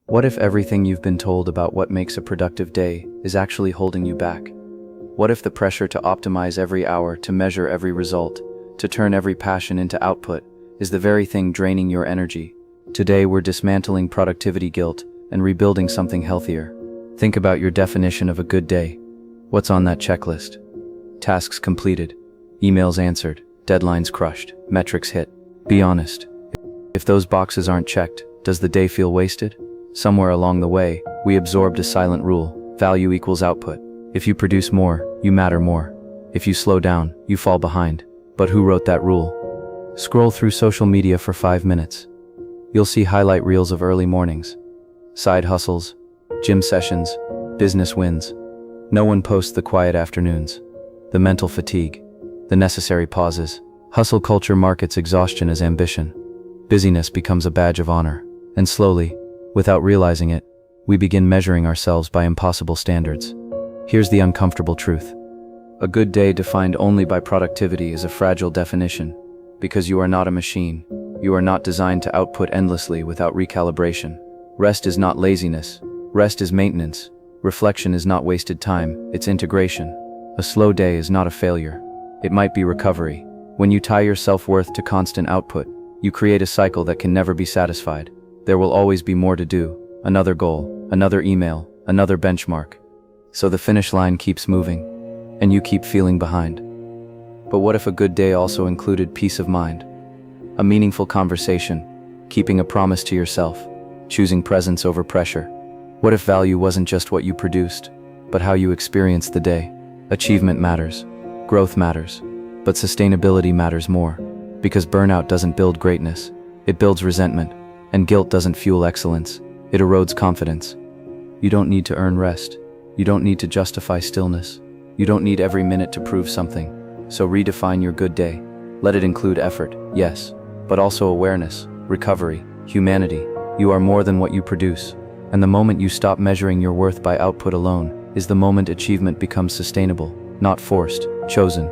What if everything you've been told about what makes a productive day is actually holding you back? What if the pressure to optimize every hour, to measure every result, to turn every passion into output, is the very thing draining your energy? Today we're dismantling productivity guilt and rebuilding something healthier. Think about your definition of a good day. What's on that checklist? Tasks completed, emails answered, deadlines crushed, metrics hit. Be honest. If those boxes aren't checked, does the day feel wasted? Somewhere along the way, we absorbed a silent rule: value equals output. If you produce more, you matter more. If you slow down, you fall behind. But who wrote that rule? Scroll through social media for 5 minutes. You'll see highlight reels of early mornings, side hustles, gym sessions, business wins. No one posts the quiet afternoons, the mental fatigue, the necessary pauses. Hustle culture markets exhaustion as ambition. Busyness becomes a badge of honor. And slowly, without realizing it, we begin measuring ourselves by impossible standards. Here's the uncomfortable truth. A good day defined only by productivity is a fragile definition, because you are not a machine. You are not designed to output endlessly without recalibration. Rest is not laziness. Rest is maintenance. Reflection is not wasted time, it's integration. A slow day is not a failure. It might be recovery. When you tie your self-worth to constant output, you create a cycle that can never be satisfied. There will always be more to do, another goal, another email, another benchmark. So the finish line keeps moving, and you keep feeling behind. But what if a good day also included peace of mind? A meaningful conversation, keeping a promise to yourself, choosing presence over pressure. What if value wasn't just what you produced, but how you experienced the day? Achievement matters, growth matters, but sustainability matters more, because burnout doesn't build greatness, it builds resentment, and guilt doesn't fuel excellence, it erodes confidence. You don't need to earn rest. You don't need to justify stillness. You don't need every minute to prove something. So redefine your good day. Let it include effort, yes, but also awareness, recovery, humanity. You are more than what you produce. And the moment you stop measuring your worth by output alone is the moment achievement becomes sustainable, not forced, chosen.